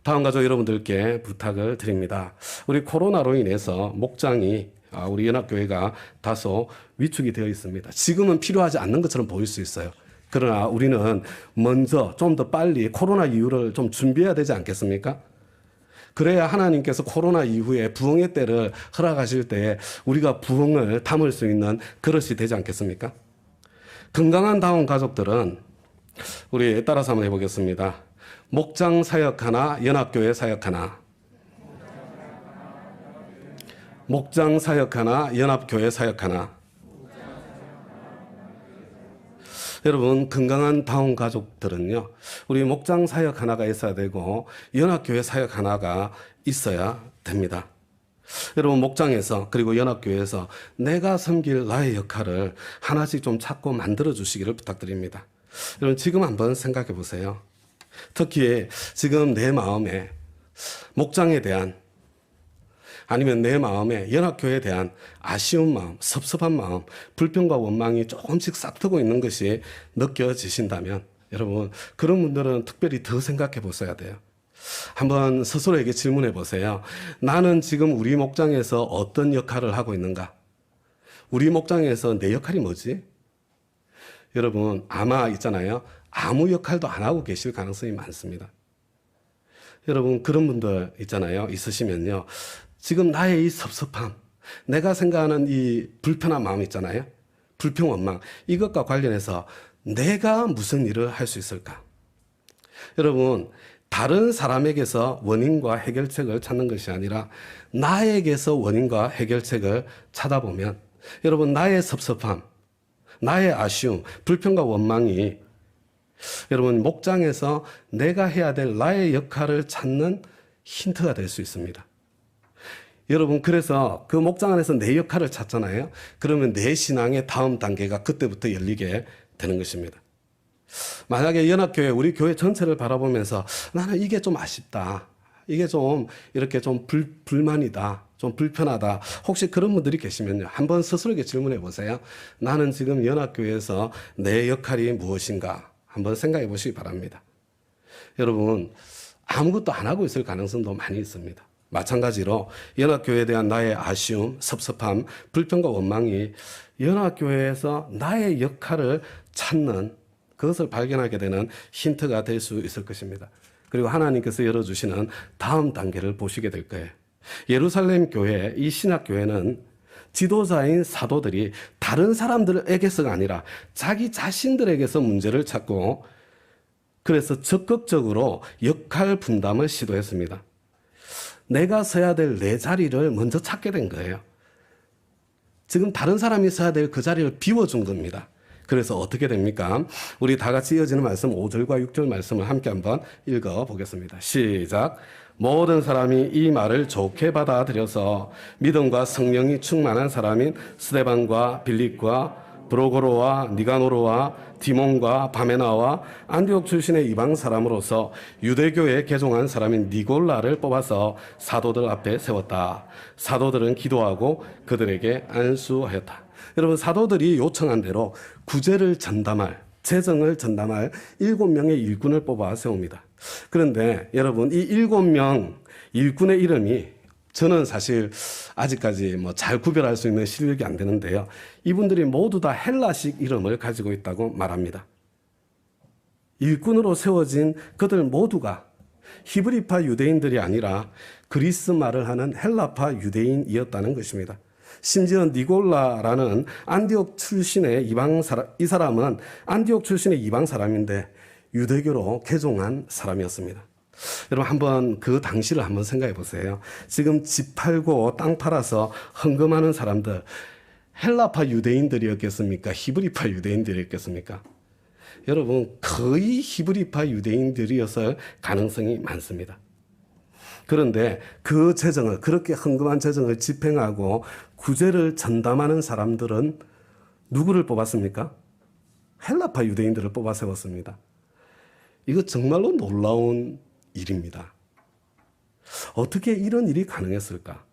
다음 가족 여러분들께 부탁을 드립니다. 우리 코로나로 인해서 목장이 우리 연합교회가 다소 위축이 되어 있습니다. 지금은 필요하지 않는 것처럼 보일 수 있어요. 그러나 우리는 먼저 좀 더 빨리 코로나 이후를 좀 준비해야 되지 않겠습니까? 그래야 하나님께서 코로나 이후에 부흥의 때를 허락하실 때 우리가 부흥을 담을 수 있는 그릇이 되지 않겠습니까? 건강한 다운 가족들은 우리 따라서 한번 해보겠습니다. 목장 사역 하나, 연합교회 사역 하나. 목장 사역 하나, 연합교회 사역 하나. 여러분, 건강한 다운 가족들은요, 우리 목장 사역 하나가 있어야 되고 연합교회 사역 하나가 있어야 됩니다. 여러분, 목장에서 그리고 연합교회에서 내가 섬길 나의 역할을 하나씩 좀 찾고 만들어 주시기를 부탁드립니다. 여러분, 지금 한번 생각해 보세요. 특히 지금 내 마음에 목장에 대한 아니면 내 마음에 연합교회에 대한 아쉬운 마음, 섭섭한 마음, 불평과 원망이 조금씩 싹트고 있는 것이 느껴지신다면 여러분, 그런 분들은 특별히 더 생각해 보셔야 돼요. 한번 스스로에게 질문해 보세요. 나는 지금 우리 목장에서 어떤 역할을 하고 있는가? 우리 목장에서 내 역할이 뭐지? 여러분, 아마 있잖아요. 아무 역할도 안 하고 계실 가능성이 많습니다. 여러분, 그런 분들 있잖아요. 있으시면요. 지금 나의 이 섭섭함, 내가 생각하는 이 불편한 마음 있잖아요. 불평, 원망, 이것과 관련해서 내가 무슨 일을 할 수 있을까? 여러분, 다른 사람에게서 원인과 해결책을 찾는 것이 아니라 나에게서 원인과 해결책을 찾아보면 여러분, 나의 섭섭함, 나의 아쉬움, 불평과 원망이 여러분, 목장에서 내가 해야 될 나의 역할을 찾는 힌트가 될 수 있습니다. 여러분, 그래서 그 목장 안에서 내 역할을 찾잖아요. 그러면 내 신앙의 다음 단계가 그때부터 열리게 되는 것입니다. 만약에 연합교회, 우리 교회 전체를 바라보면서 나는 이게 좀 아쉽다. 이게 좀 이렇게 좀 불만이다. 좀 불편하다. 혹시 그런 분들이 계시면요. 한번 스스로에게 질문해 보세요. 나는 지금 연합교회에서 내 역할이 무엇인가? 한번 생각해 보시기 바랍니다. 여러분, 아무것도 안 하고 있을 가능성도 많이 있습니다. 마찬가지로 연합교회에 대한 나의 아쉬움, 섭섭함, 불평과 원망이 연합교회에서 나의 역할을 찾는 그것을 발견하게 되는 힌트가 될 수 있을 것입니다. 그리고 하나님께서 열어주시는 다음 단계를 보시게 될 거예요. 예루살렘 교회, 이 신학교회는 지도자인 사도들이 다른 사람들에게서가 아니라 자기 자신들에게서 문제를 찾고 그래서 적극적으로 역할 분담을 시도했습니다. 내가 서야 될 내 자리를 먼저 찾게 된 거예요. 지금 다른 사람이 서야 될 그 자리를 비워준 겁니다. 그래서 어떻게 됩니까? 우리 다 같이 이어지는 말씀 5절과 6절 말씀을 함께 한번 읽어보겠습니다. 시작. 모든 사람이 이 말을 좋게 받아들여서 믿음과 성령이 충만한 사람인 스데반과 빌립과 브로고로와 니가노로와 디몬과 바메나와 안디옥 출신의 이방 사람으로서 유대교에 개종한 사람인 니골라를 뽑아서 사도들 앞에 세웠다. 사도들은 기도하고 그들에게 안수하였다. 여러분, 사도들이 요청한 대로 구제를 전담할, 재정을 전담할 7명의 일꾼을 뽑아 세웁니다. 그런데 여러분, 이 7명 일꾼의 이름이 저는 사실 아직까지 잘 구별할 수 있는 실력이 안 되는데요. 이분들이 모두 다 헬라식 이름을 가지고 있다고 말합니다. 일꾼으로 세워진 그들 모두가 히브리파 유대인들이 아니라 그리스 말을 하는 헬라파 유대인이었다는 것입니다. 심지어 니골라라는 안디옥 출신의 이방 사람, 이 사람은 안디옥 출신의 이방 사람인데 유대교로 개종한 사람이었습니다. 여러분, 한번 그 당시를 한번 생각해 보세요. 지금 집 팔고 땅 팔아서 헌금하는 사람들, 헬라파 유대인들이었겠습니까? 히브리파 유대인들이었겠습니까? 여러분, 거의 히브리파 유대인들이었을 가능성이 많습니다. 그런데 그 재정을, 그렇게 헌금한 재정을 집행하고 구제를 전담하는 사람들은 누구를 뽑았습니까? 헬라파 유대인들을 뽑아 세웠습니다. 이거 정말로 놀라운 일입니다. 어떻게 이런 일이 가능했을까?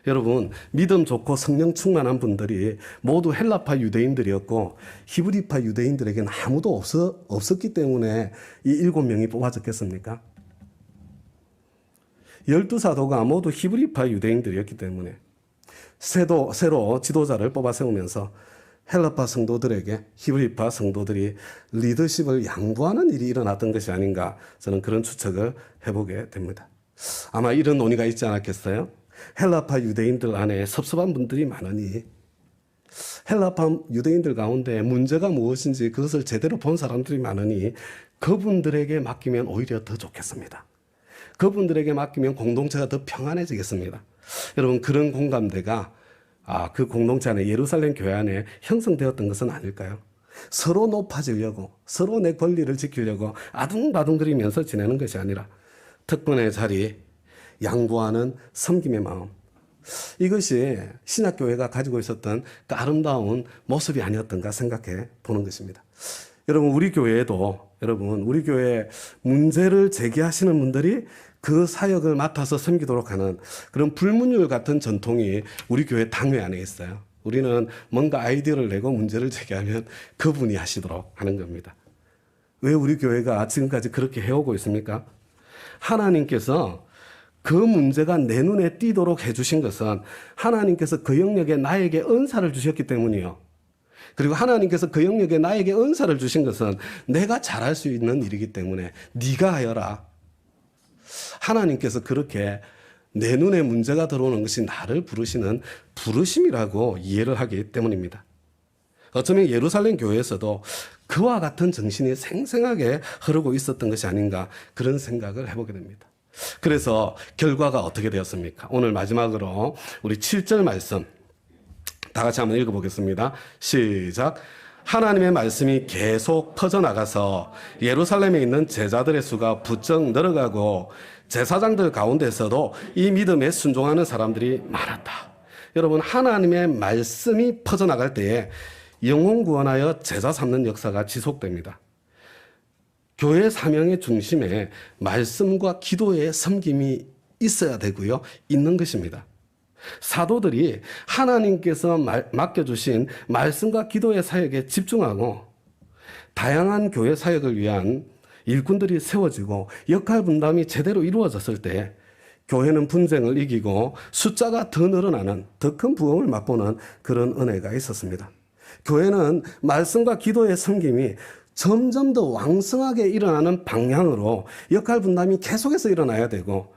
여러분, 믿음 좋고 성령 충만한 분들이 모두 헬라파 유대인들이었고 히브리파 유대인들에게는 아무도 없었기 때문에 이 7명이 뽑아졌겠습니까? 12사도가 모두 히브리파 유대인들이었기 때문에 새로 지도자를 뽑아 세우면서 헬라파 성도들에게 히브리파 성도들이 리더십을 양보하는 일이 일어났던 것이 아닌가, 저는 그런 추측을 해보게 됩니다. 아마 이런 논의가 있지 않았겠어요? 헬라파 유대인들 안에 섭섭한 분들이 많으니 헬라파 유대인들 가운데 문제가 무엇인지 그것을 제대로 본 사람들이 많으니 그분들에게 맡기면 오히려 더 좋겠습니다. 그분들에게 맡기면 공동체가 더 평안해지겠습니다. 여러분, 그런 공감대가 그 공동체 안에, 예루살렘 교회 안에 형성되었던 것은 아닐까요? 서로 높아지려고, 서로 내 권리를 지키려고 아둥바둥거리면서 지내는 것이 아니라 특권의 자리, 양보하는 섬김의 마음, 이것이 신약교회가 가지고 있었던 그 아름다운 모습이 아니었던가 생각해 보는 것입니다. 여러분, 우리 교회에 문제를 제기하시는 분들이 그 사역을 맡아서 섬기도록 하는 그런 불문율 같은 전통이 우리 교회 당회 안에 있어요. 우리는 뭔가 아이디어를 내고 문제를 제기하면 그분이 하시도록 하는 겁니다. 왜 우리 교회가 지금까지 그렇게 해오고 있습니까? 하나님께서 그 문제가 내 눈에 띄도록 해주신 것은 하나님께서 그 영역에 나에게 은사를 주셨기 때문이요. 그리고 하나님께서 그 영역에 나에게 은사를 주신 것은 내가 잘할 수 있는 일이기 때문에 네가 하여라. 하나님께서 그렇게 내 눈에 문제가 들어오는 것이 나를 부르시는 부르심이라고 이해를 하기 때문입니다. 어쩌면 예루살렘 교회에서도 그와 같은 정신이 생생하게 흐르고 있었던 것이 아닌가, 그런 생각을 해보게 됩니다. 그래서 결과가 어떻게 되었습니까? 오늘 마지막으로 우리 7절 말씀 다 같이 한번 읽어보겠습니다. 시작. 하나님의 말씀이 계속 퍼져나가서 예루살렘에 있는 제자들의 수가 부쩍 늘어가고 제사장들 가운데서도 이 믿음에 순종하는 사람들이 많았다. 여러분, 하나님의 말씀이 퍼져나갈 때에 영혼 구원하여 제자 삼는 역사가 지속됩니다. 교회 사명의 중심에 말씀과 기도의 섬김이 있어야 되고요, 있는 것입니다. 사도들이 하나님께서 맡겨주신 말씀과 기도의 사역에 집중하고 다양한 교회 사역을 위한 일꾼들이 세워지고 역할 분담이 제대로 이루어졌을 때 교회는 분쟁을 이기고 숫자가 더 늘어나는 더 큰 부흥을 맛보는 그런 은혜가 있었습니다. 교회는 말씀과 기도의 섬김이 점점 더 왕성하게 일어나는 방향으로 역할 분담이 계속해서 일어나야 되고,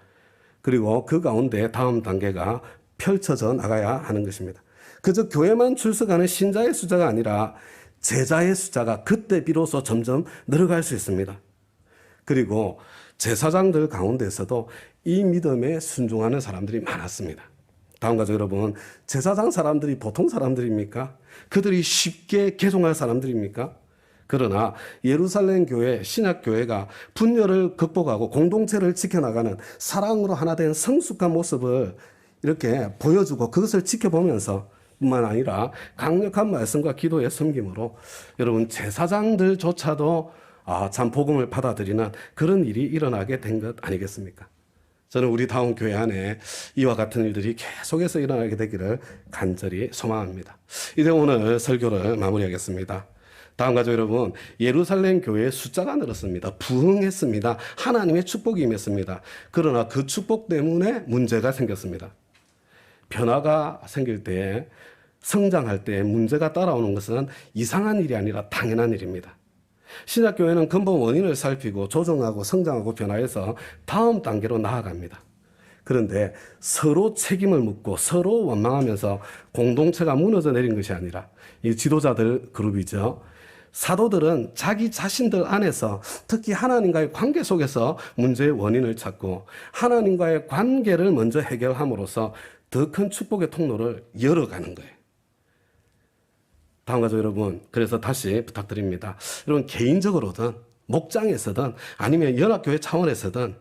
그리고 그 가운데 다음 단계가 펼쳐져 나가야 하는 것입니다. 그저 교회만 출석하는 신자의 숫자가 아니라 제자의 숫자가 그때 비로소 점점 늘어갈 수 있습니다. 그리고 제사장들 가운데서도 이 믿음에 순종하는 사람들이 많았습니다. 다음 가죠, 여러분. 제사장 사람들이 보통 사람들입니까? 그들이 쉽게 개종할 사람들입니까? 그러나 예루살렘 교회, 신약교회가 분열을 극복하고 공동체를 지켜나가는 사랑으로 하나 된 성숙한 모습을 이렇게 보여주고 그것을 지켜보면서 뿐만 아니라 강력한 말씀과 기도의 섬김으로 여러분, 제사장들조차도 참 복음을 받아들이는 그런 일이 일어나게 된 것 아니겠습니까? 저는 우리 다운 교회 안에 이와 같은 일들이 계속해서 일어나게 되기를 간절히 소망합니다. 이제 오늘 설교를 마무리하겠습니다. 다음 가족 여러분, 예루살렘 교회의 숫자가 늘었습니다. 부흥했습니다. 하나님의 축복이 임했습니다. 그러나 그 축복 때문에 문제가 생겼습니다. 변화가 생길 때, 성장할 때 문제가 따라오는 것은 이상한 일이 아니라 당연한 일입니다. 신약교회는 근본 원인을 살피고 조정하고 성장하고 변화해서 다음 단계로 나아갑니다. 그런데 서로 책임을 묻고 서로 원망하면서 공동체가 무너져 내린 것이 아니라 이 지도자들 그룹이죠. 사도들은 자기 자신들 안에서 특히 하나님과의 관계 속에서 문제의 원인을 찾고 하나님과의 관계를 먼저 해결함으로써 더 큰 축복의 통로를 열어가는 거예요. 다음 가족 여러분, 그래서 다시 부탁드립니다. 여러분, 개인적으로든 목장에서든 아니면 연합교회 차원에서든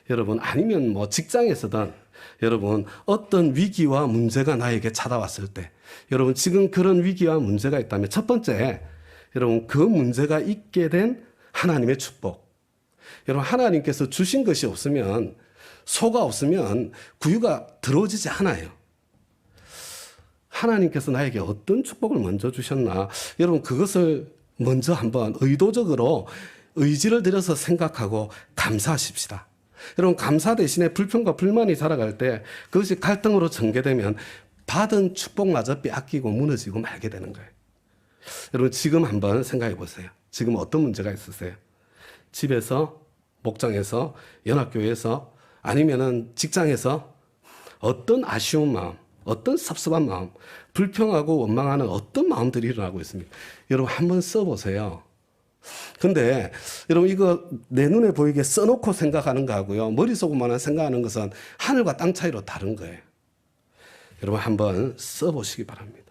여러분, 아니면 직장에서든 여러분, 어떤 위기와 문제가 나에게 찾아왔을 때 여러분, 지금 그런 위기와 문제가 있다면 첫 번째, 여러분, 그 문제가 있게 된 하나님의 축복. 여러분, 하나님께서 주신 것이 없으면, 소가 없으면 구유가 들어오지 않아요. 하나님께서 나에게 어떤 축복을 먼저 주셨나? 여러분, 그것을 먼저 한번 의도적으로 의지를 들여서 생각하고 감사하십시다. 여러분, 감사 대신에 불평과 불만이 자라갈 때 그것이 갈등으로 전개되면 받은 축복마저 빼앗기고 무너지고 말게 되는 거예요. 여러분, 지금 한번 생각해 보세요. 지금 어떤 문제가 있으세요? 집에서, 목장에서, 연합교회에서, 아니면은 직장에서 어떤 아쉬운 마음, 어떤 섭섭한 마음, 불평하고 원망하는 어떤 마음들이 일어나고 있습니까? 여러분, 한번 써보세요. 근데 여러분, 이거 내 눈에 보이게 써놓고 생각하는 거하고요, 머릿속으로만 생각하는 것은 하늘과 땅 차이로 다른 거예요. 여러분, 한번 써보시기 바랍니다.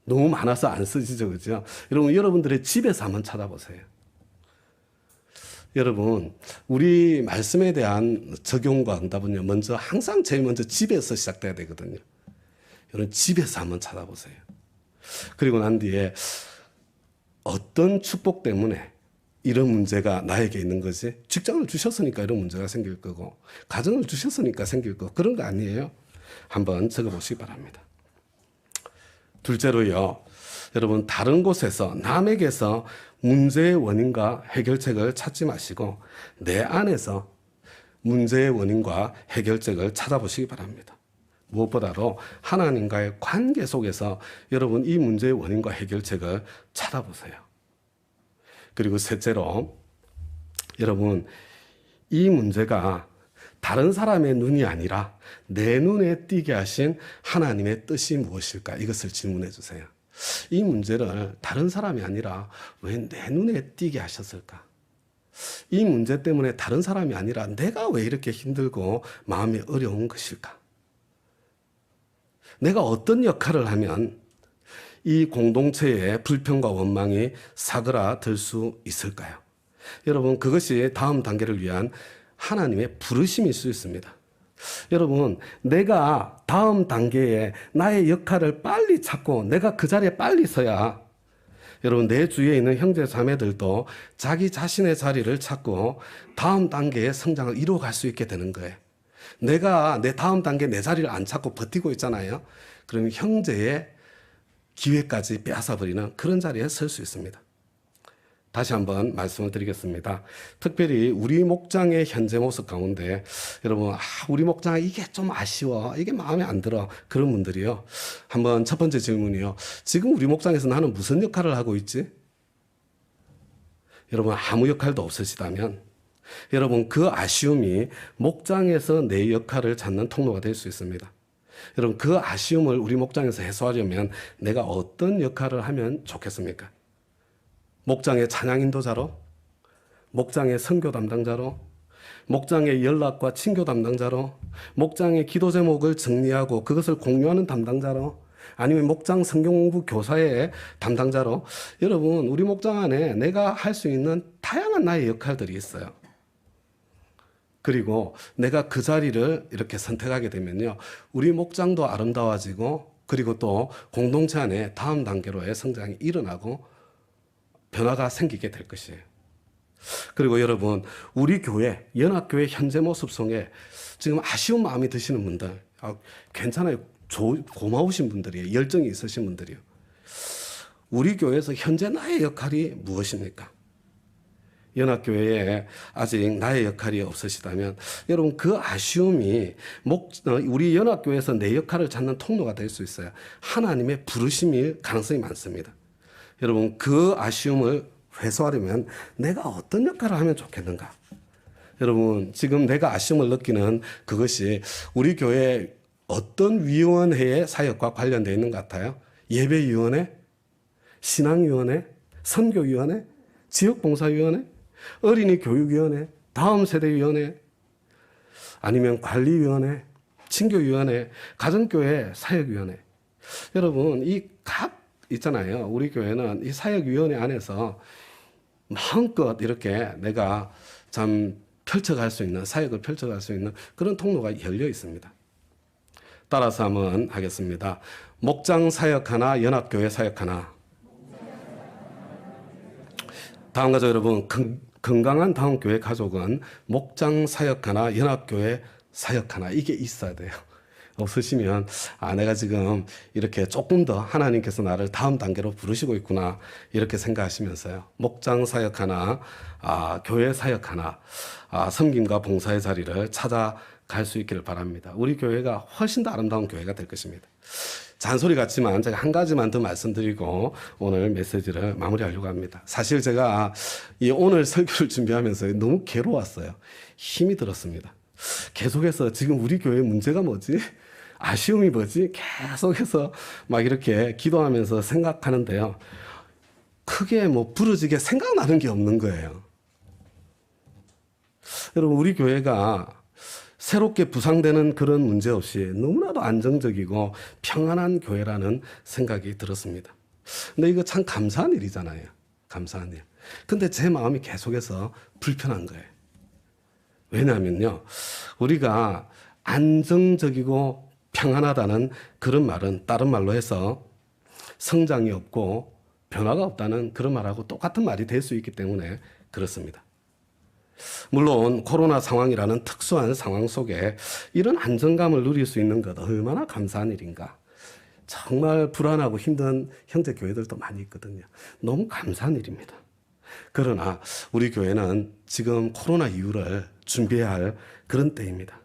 너무 많아서 안 쓰시죠, 그죠? 여러분, 여러분들의 집에서 한번 찾아보세요. 여러분, 우리 말씀에 대한 적용과 응답은요, 먼저 항상 제일 먼저 집에서 시작돼야 되거든요. 여러분, 집에서 한번 찾아보세요. 그리고 난 뒤에 어떤 축복 때문에 이런 문제가 나에게 있는 거지? 직장을 주셨으니까 이런 문제가 생길 거고, 가정을 주셨으니까 생길 거고, 그런 거 아니에요? 한번 적어보시기 바랍니다. 둘째로요, 여러분, 다른 곳에서, 남에게서 문제의 원인과 해결책을 찾지 마시고 내 안에서 문제의 원인과 해결책을 찾아보시기 바랍니다. 무엇보다도 하나님과의 관계 속에서 여러분, 이 문제의 원인과 해결책을 찾아보세요. 그리고 셋째로, 여러분, 이 문제가 다른 사람의 눈이 아니라 내 눈에 띄게 하신 하나님의 뜻이 무엇일까? 이것을 질문해 주세요. 이 문제를 다른 사람이 아니라 왜 내 눈에 띄게 하셨을까? 이 문제 때문에 다른 사람이 아니라 내가 왜 이렇게 힘들고 마음이 어려운 것일까? 내가 어떤 역할을 하면 이 공동체의 불평과 원망이 사그라들 수 있을까요? 여러분, 그것이 다음 단계를 위한 하나님의 부르심일 수 있습니다. 여러분, 내가 다음 단계에 나의 역할을 빨리 찾고 내가 그 자리에 빨리 서야, 여러분, 내 주위에 있는 형제 자매들도 자기 자신의 자리를 찾고 다음 단계의 성장을 이루어갈 수 있게 되는 거예요. 내가 내 다음 단계 내 자리를 안 찾고 버티고 있잖아요. 그러면 형제의 기회까지 빼앗아버리는 그런 자리에 설 수 있습니다. 다시 한번 말씀을 드리겠습니다. 특별히 우리 목장의 현재 모습 가운데 여러분, 우리 목장 이게 좀 아쉬워, 이게 마음에 안 들어, 그런 분들이요, 한번 첫 번째 질문이요, 지금 우리 목장에서 나는 무슨 역할을 하고 있지? 여러분, 아무 역할도 없으시다면 여러분, 그 아쉬움이 목장에서 내 역할을 찾는 통로가 될 수 있습니다. 여러분, 그 아쉬움을 우리 목장에서 해소하려면 내가 어떤 역할을 하면 좋겠습니까? 목장의 찬양 인도자로, 목장의 선교 담당자로, 목장의 연락과 친교 담당자로, 목장의 기도 제목을 정리하고 그것을 공유하는 담당자로, 아니면 목장 성경 공부 교사의 담당자로, 여러분, 우리 목장 안에 내가 할 수 있는 다양한 나의 역할들이 있어요. 그리고 내가 그 자리를 이렇게 선택하게 되면요, 우리 목장도 아름다워지고, 그리고 또 공동체 안에 다음 단계로의 성장이 일어나고 변화가 생기게 될 것이에요. 그리고 여러분, 우리 교회, 연합교회 현재 모습 속에 지금 아쉬운 마음이 드시는 분들, 괜찮아요. 고마우신 분들이에요. 열정이 있으신 분들이요. 우리 교회에서 현재 나의 역할이 무엇입니까? 연합교회에 아직 나의 역할이 없으시다면 여러분, 그 아쉬움이 우리 연합교회에서 내 역할을 찾는 통로가 될 수 있어요. 하나님의 부르심일 가능성이 많습니다. 여러분, 그 아쉬움을 해소하려면 내가 어떤 역할을 하면 좋겠는가? 여러분, 지금 내가 아쉬움을 느끼는 그것이 우리 교회 어떤 위원회의 사역과 관련되어 있는 것 같아요? 예배위원회? 신앙위원회? 선교위원회? 지역봉사위원회? 어린이 교육위원회? 다음 세대위원회? 아니면 관리위원회? 친교위원회? 가정교회 사역위원회? 여러분, 이 각 있잖아요. 우리 교회는 이 사역위원회 안에서 마음껏 이렇게 내가 참 펼쳐갈 수 있는, 사역을 펼쳐갈 수 있는 그런 통로가 열려 있습니다. 따라서 한번 하겠습니다. 목장 사역 하나, 연합교회 사역 하나. 다음 가족 여러분, 건강한 다운교회 가족은 목장 사역 하나, 연합교회 사역 하나 이게 있어야 돼요. 없으시면 내가 지금 이렇게 조금 더 하나님께서 나를 다음 단계로 부르시고 있구나 이렇게 생각하시면서요. 목장 사역 하나, 교회 사역 하나, 섬김과 봉사의 자리를 찾아갈 수 있기를 바랍니다. 우리 교회가 훨씬 더 아름다운 교회가 될 것입니다. 잔소리 같지만 제가 한 가지만 더 말씀드리고 오늘 메시지를 마무리하려고 합니다. 사실 제가 이 오늘 설교를 준비하면서 너무 괴로웠어요. 힘이 들었습니다. 계속해서 지금 우리 교회 문제가 뭐지? 아쉬움이 뭐지? 계속해서 막 이렇게 기도하면서 생각하는데요. 크게 뭐 부러지게 생각나는 게 없는 거예요. 여러분, 우리 교회가 새롭게 부상되는 그런 문제 없이 너무나도 안정적이고 평안한 교회라는 생각이 들었습니다. 근데 이거 참 감사한 일이잖아요. 감사한 일. 근데 제 마음이 계속해서 불편한 거예요. 왜냐하면요, 우리가 안정적이고 평안하다는 그런 말은 다른 말로 해서 성장이 없고 변화가 없다는 그런 말하고 똑같은 말이 될 수 있기 때문에 그렇습니다. 물론 코로나 상황이라는 특수한 상황 속에 이런 안정감을 누릴 수 있는 것 얼마나 감사한 일인가. 정말 불안하고 힘든 형제 교회들도 많이 있거든요. 너무 감사한 일입니다. 그러나 우리 교회는 지금 코로나 이후를 준비해야 할 그런 때입니다.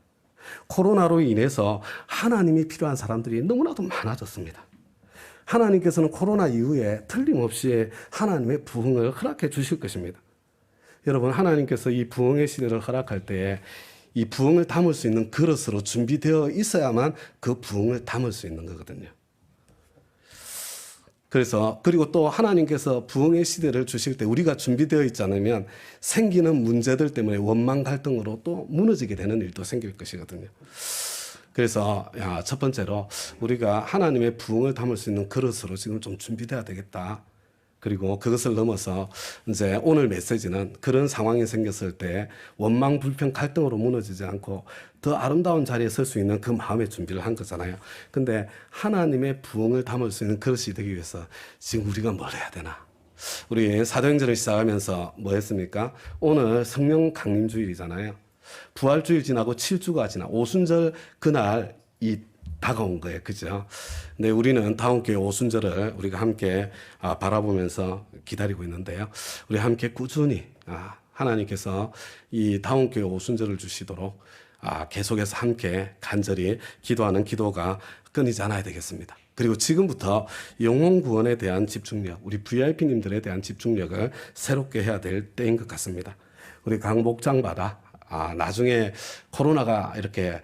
코로나로 인해서 하나님이 필요한 사람들이 너무나도 많아졌습니다. 하나님께서는 코로나 이후에 틀림없이 하나님의 부흥을 허락해 주실 것입니다. 여러분, 하나님께서 이 부흥의 시대를 허락할 때에 이 부흥을 담을 수 있는 그릇으로 준비되어 있어야만 그 부흥을 담을 수 있는 거거든요. 그리고 또 하나님께서 부흥의 시대를 주실 때 우리가 준비되어 있지 않으면 생기는 문제들 때문에 원망 갈등으로 또 무너지게 되는 일도 생길 것이거든요. 그래서 첫 번째로 우리가 하나님의 부흥을 담을 수 있는 그릇으로 지금 좀 준비돼야 되겠다. 그리고 그것을 넘어서 이제 오늘 메시지는 그런 상황이 생겼을 때 원망, 불평, 갈등으로 무너지지 않고 더 아름다운 자리에 설 수 있는 그 마음의 준비를 한 거잖아요. 근데 하나님의 부흥을 담을 수 있는 그릇이 되기 위해서 지금 우리가 뭘 해야 되나? 우리 사도행전을 시작하면서 뭐 했습니까? 오늘 성령 강림 주일이잖아요. 부활주일 지나고 7주가 지나 오순절 그날 다가온 거예요. 그죠? 네, 우리는 다운교회 오순절을 우리가 함께 바라보면서 기다리고 있는데요. 우리 함께 꾸준히 하나님께서 이 다운교회 오순절을 주시도록 계속해서 함께 간절히 기도하는 기도가 끊이지 않아야 되겠습니다. 그리고 지금부터 영혼 구원에 대한 집중력, 우리 VIP님들에 대한 집중력을 새롭게 해야 될 때인 것 같습니다. 우리 각 목장마다 나중에 코로나가 이렇게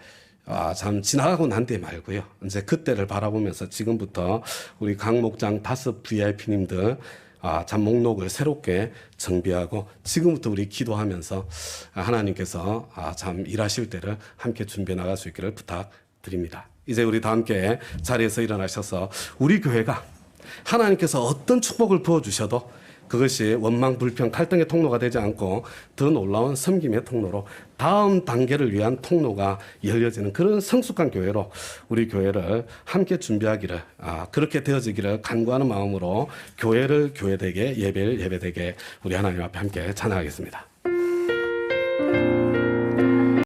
참 지나가고 난 뒤에 말고요. 이제 그때를 바라보면서 지금부터 우리 각 목장 5 VIP님들 참 목록을 새롭게 정비하고 지금부터 우리 기도하면서 하나님께서 참 일하실 때를 함께 준비해 나갈 수 있기를 부탁드립니다. 이제 우리 다 함께 자리에서 일어나셔서 우리 교회가 하나님께서 어떤 축복을 부어주셔도 그것이 원망, 불평, 갈등의 통로가 되지 않고 더 놀라운 섬김의 통로로 다음 단계를 위한 통로가 열려지는 그런 성숙한 교회로 우리 교회를 함께 준비하기를 그렇게 되어지기를 간구하는 마음으로 교회를 교회되게 예배를 예배되게 우리 하나님 앞에 함께 찬양하겠습니다.